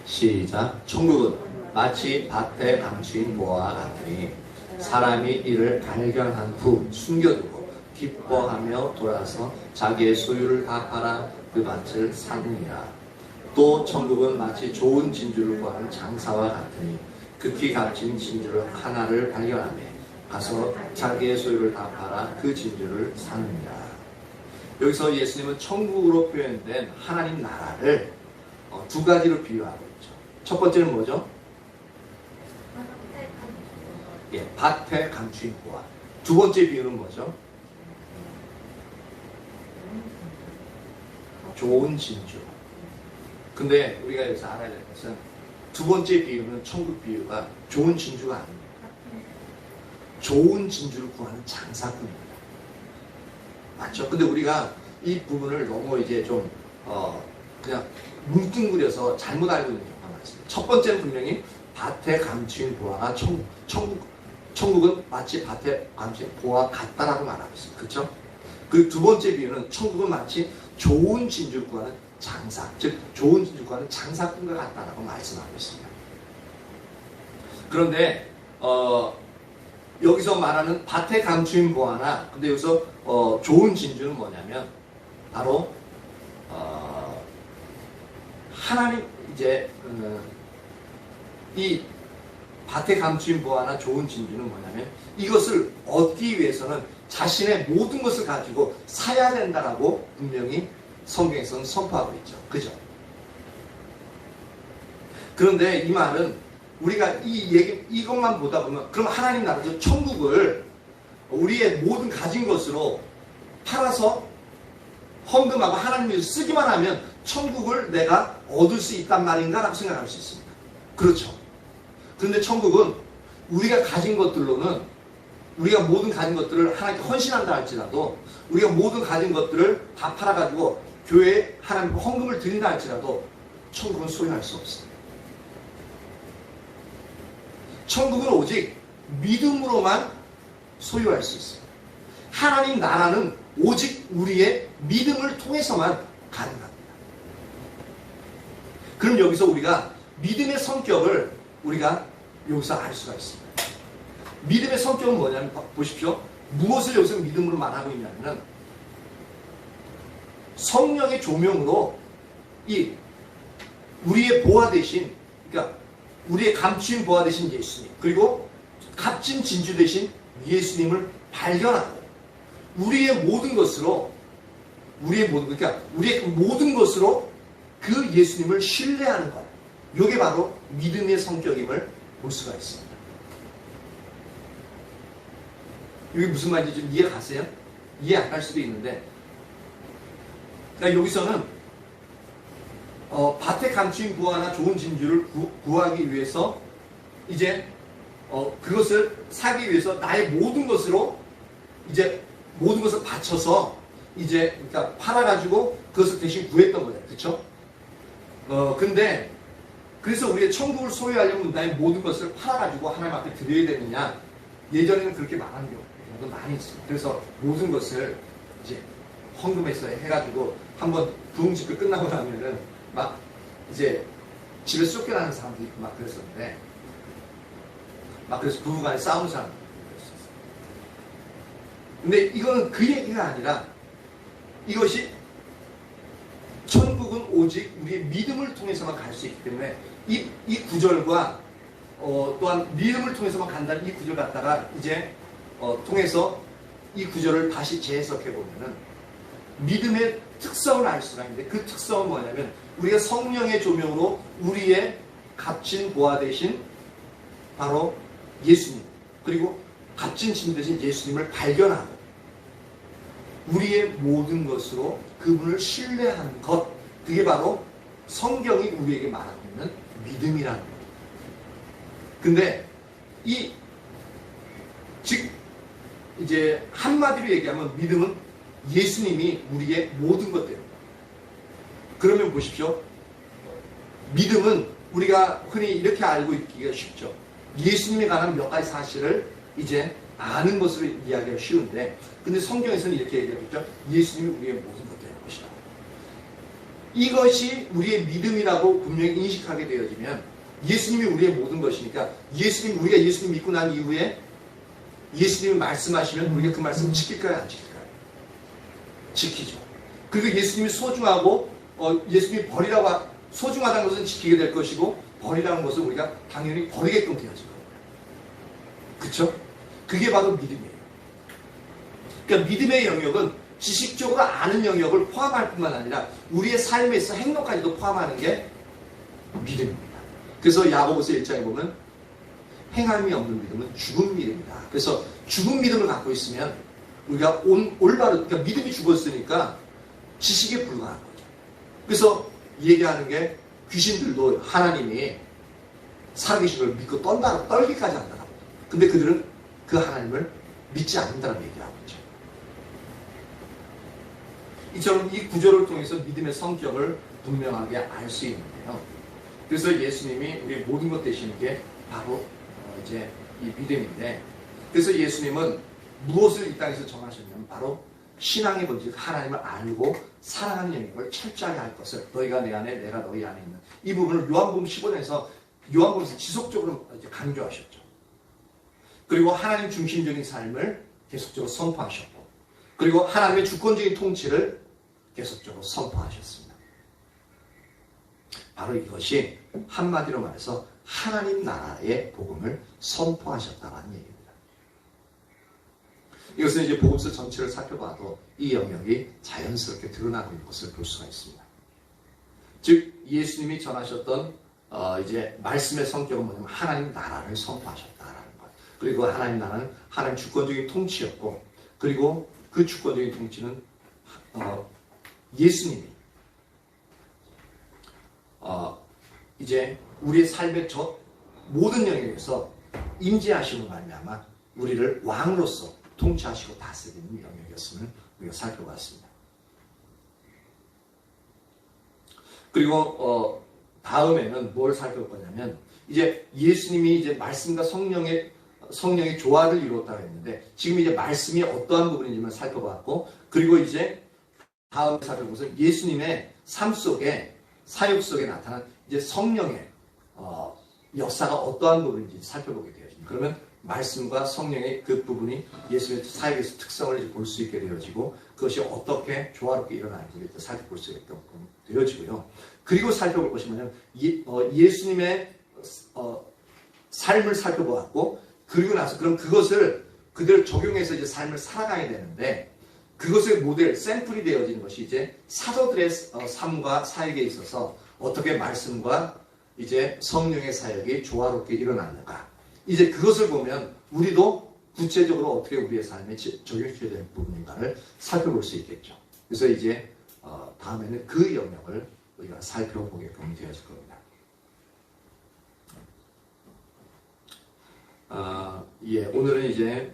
시작. 천국은 마치 밭에 감추인 보화와 같으니 사람이 이를 발견한 후 숨겨두고 기뻐하며 돌아서 자기의 소유를 다 팔아 그 밭을 사느니라. 또 천국은 마치 좋은 진주를 구하는 장사와 같으니 극히 값진 진주를 하나를 발견하며 가서 자기의 소유를 다 팔아 그 진주를 사느니라. 여기서 예수님은 천국으로 표현된 하나님 나라를 두 가지로 비유하고 있죠. 첫 번째는 뭐죠? 예, 밭에 감추인 보화. 두 번째 비유는 뭐죠? 좋은 진주. 근데 우리가 여기서 알아야 될 것은 두 번째 비유는 천국 비유가 좋은 진주가 아닙니다. 좋은 진주를 구하는 장사꾼입니다. 맞죠? 근데 우리가 이 부분을 너무 이제 좀 그냥 뭉뚱그려서 잘못 알고 있는 경우가 많습니다. 첫 번째는 분명히 밭에 감추인 보화가 천국은 마치 밭에 감추인 보화 같다라고 말하고 있습니다. 그렇죠? 그 두 번째 비유는 천국은 마치 좋은 진주를 구하는 장사, 즉 좋은 진주를 구하는 장사꾼과 같다라고 말씀하고 있습니다. 그런데 여기서 말하는 밭에 감추인 보화나, 근데 여기서 좋은 진주는 뭐냐면 바로 하나님, 이제 이 밭에 감추인 보화나 좋은 진주는 뭐냐면 이것을 얻기 위해서는 자신의 모든 것을 가지고 사야 된다라고 분명히 성경에서는 선포하고 있죠. 그죠? 그런데 이 말은 우리가 이것만 보다 보면, 그럼 하나님 나라죠. 천국을 우리의 모든 가진 것으로 팔아서 헌금하고 하나님 위해서 쓰기만 하면 천국을 내가 얻을 수 있단 말인가 라고 생각할 수 있습니다. 그렇죠. 그런데 천국은 우리가 가진 것들로는, 우리가 모든 가진 것들을 하나님께 헌신한다 할지라도, 우리가 모든 가진 것들을 다 팔아가지고 교회에 하나님께 헌금을 드린다 할지라도 천국은 소유할 수 없습니다. 천국은 오직 믿음으로만 소유할 수 있습니다. 하나님 나라는 오직 우리의 믿음을 통해서만 가능합니다. 그럼 여기서 우리가 믿음의 성격을 우리가 여기서 알 수가 있습니다. 믿음의 성격은 뭐냐면 보십시오. 무엇을 여기서 믿음으로 말하고 있냐면은 성령의 조명으로 이 우리의 보화 대신, 그러니까 우리의 감추인 보화 대신 예수님, 그리고 값진 진주 대신 예수님을 발견하고 우리의 모든 것으로 그러니까 우리의 모든 것으로 그 예수님을 신뢰하는 것. 이게 바로 믿음의 성격임을 볼 수가 있습니다. 이게 무슨 말인지 좀 이해 가세요? 이해 안 갈 수도 있는데, 그러니까 여기서는 밭에 감추인 부화나 좋은 진주를 구하기 위해서 이제 그것을 사기 위해서 나의 모든 것으로 이제 모든 것을 바쳐서 이제 그러니까 팔아가지고 그것을 대신 구했던 거예요. 그렇죠? 근데 그래서 우리가 천국을 소유하려면 나의 모든 것을 팔아가지고 하나님 앞에 드려야 되느냐? 예전에는 그렇게 말한 경우가 많이 있습니다. 그래서 모든 것을 이제 헌금해서 해가지고 한번 부흥집회 끝나고 나면은 막 이제 집에 쫓겨나는 사람도 있고 막 그랬었는데, 막 그래서 부부간에 싸우는 사람도 있었어요. 근데 이거는 그 얘기가 아니라 이것이 천국은 오직 우리의 믿음을 통해서만 갈 수 있기 때문에 이 구절과 또한 믿음을 통해서만 간다는 이 구절 갖다가 이제 통해서 이 구절을 다시 재해석해 보면은 믿음의 특성을 알 수가 있는데, 그 특성은 뭐냐면 우리가 성령의 조명으로 우리의 값진 보화 대신 바로 예수님, 그리고 값진 진 대신 예수님을 발견하고 우리의 모든 것으로 그분을 신뢰하는 것, 그게 바로 성경이 우리에게 말하고 있는 믿음이라는 겁니다. 근데 즉 이제 한마디로 얘기하면 믿음은 예수님이 우리의 모든 것 됩니다. 그러면 보십시오. 믿음은 우리가 흔히 이렇게 알고 있기가 쉽죠. 예수님에 관한 몇 가지 사실을 이제 아는 것으로 이야기하기 쉬운데, 근데 성경에서는 이렇게 얘기하겠죠. 예수님이 우리의 모든 것 되는 것이다. 이것이 우리의 믿음이라고 분명히 인식하게 되어지면 예수님이 우리의 모든 것이니까 우리가 예수님 믿고 난 이후에 예수님이 말씀하시면 우리가 그 말씀 지킬까요? 안 지킬까요? 지키죠. 그리고 예수님이 소중하고 예수님이 소중하다는 것은 지키게 될 것이고 버리라는 것을 우리가 당연히 버리게끔 되어질 겁니다. 그렇죠? 그게 바로 믿음이에요. 그러니까 믿음의 영역은 지식적으로 아는 영역을 포함할 뿐만 아니라 우리의 삶에서 행동까지도 포함하는 게 믿음입니다. 그래서 야고보서 1장에 보면 행함이 없는 믿음은 죽은 믿음이다. 그래서 죽은 믿음을 갖고 있으면 우리가 올바른, 그러니까 믿음이 죽었으니까 지식에 불과한 거죠. 그래서 얘기하는 게 귀신들도 하나님이 살아계신 걸 믿고 떨기까지 한다고. 근데 그들은 그 하나님을 믿지 않는다는 얘기하고 있죠. 이처럼 이 구절을 통해서 믿음의 성격을 분명하게 알 수 있는데요. 그래서 예수님이 우리의 모든 것 되시는 게 바로 이제 이 믿음인데, 그래서 예수님은 무엇을 이 땅에서 정하셨냐면 바로 신앙의 본질, 하나님을 알고 사랑하는 영역을 철저하게 할 것을, 너희가 내 안에 내가 너희 안에 있는 이 부분을 요한복음 15장에서 지속적으로 이제 강조하셨죠. 그리고 하나님 중심적인 삶을 계속적으로 선포하셨고, 그리고 하나님의 주권적인 통치를 계속적으로 선포하셨습니다. 바로 이것이 한마디로 말해서 하나님 나라의 복음을 선포하셨다는 얘기입니다. 이것은 이제 복음서 전체를 살펴봐도 이 영역이 자연스럽게 드러나고 있는 것을 볼 수가 있습니다. 즉 예수님이 전하셨던 이제 말씀의 성격은 뭐냐면 하나님 나라를 선포하셨다라는 것. 그리고 하나님 나라는 하나님 주권적인 통치였고, 그리고 그 주권적인 통치는 예수님이 이제 우리의 삶의 모든 영역에서 임재하시는 말미암아 우리를 왕으로서 통치하시고 다스리는 영역이었음을 우리가 살펴봤습니다. 그리고 다음에는 뭘 살펴볼 거냐면, 이제 예수님이 이제 말씀과 성령의 조화를 이루었다고 했는데, 지금 이제 말씀이 어떠한 부분인지만 살펴봤고, 그리고 이제 다음에 살펴보면서 예수님의 삶 속에 사역 속에 나타난 이제 성령의 역사가 어떠한 부분인지 살펴보게 되어집니다. 그러면 말씀과 성령의 그 부분이 예수의 사역에서 특성을 볼 수 있게 되어지고 그것이 어떻게 조화롭게 일어나는지 살펴볼 수 있게 되어지고요. 그리고 살펴볼 것이 뭐냐면 예수님의 삶을 살펴보았고 그리고 나서 그럼 그것을 그대로 적용해서 이제 삶을 살아가야 되는데 그것의 모델, 샘플이 되어지는 것이 이제 사도들의 삶과 사역에 있어서 어떻게 말씀과 이제 성령의 사역이 조화롭게 일어났는가. 이제 그것을 보면 우리도 구체적으로 어떻게 우리의 삶에 적용시켜야 되는 부분인가를 살펴볼 수 있겠죠. 그래서 이제 다음에는 그 영역을 우리가 살펴보게끔 되어질 겁니다. 오늘은 이제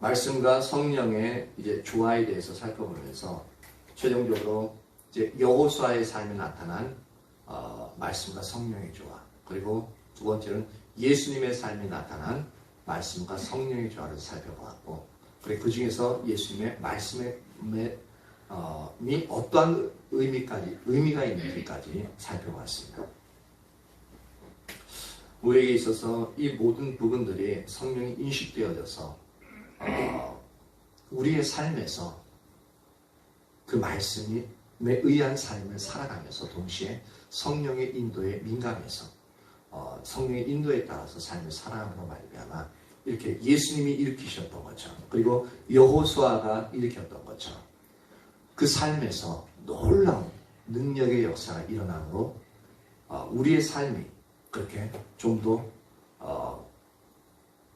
말씀과 성령의 이제 조화에 대해서 살펴보면서 최종적으로 이제 여호수아의 삶에 나타난 말씀과 성령의 조화, 그리고 두 번째는 예수님의 삶에 나타난 말씀과 성령의 조화를 살펴보았고, 그리고 그 중에서 예수님의 말씀이 어떠한 의미가 있는지까지 살펴봤습니다. 우리에게 있어서 이 모든 부분들이 성령이 인식되어져서 우리의 삶에서 그 말씀에 의한 삶을 살아가면서 동시에 성령의 인도에 민감해서 성령의 인도에 따라서 삶을 살아감으로 말미암아 이렇게 예수님이 일으키셨던 것처럼 그리고 여호수아가 일으켰던 것처럼 그 삶에서 놀라운 능력의 역사가 일어남으로 우리의 삶이 그렇게 좀 더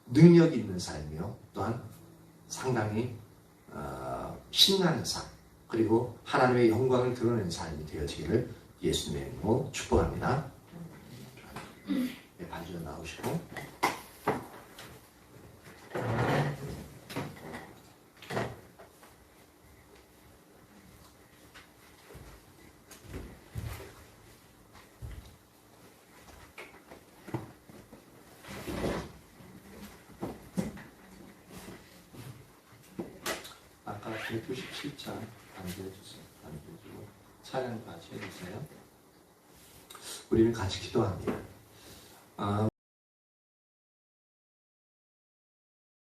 능력 있는 삶이요 또한 상당히 신나는 삶 그리고 하나님의 영광을 드러내는 삶이 되어지기를 예수님의 이름으로 축복합니다. 네, 반주로 나오시고 아까 197장 반주해주세요. 반주해주고 찬양 같이 해주세요. 우리는 같이 기도합니다.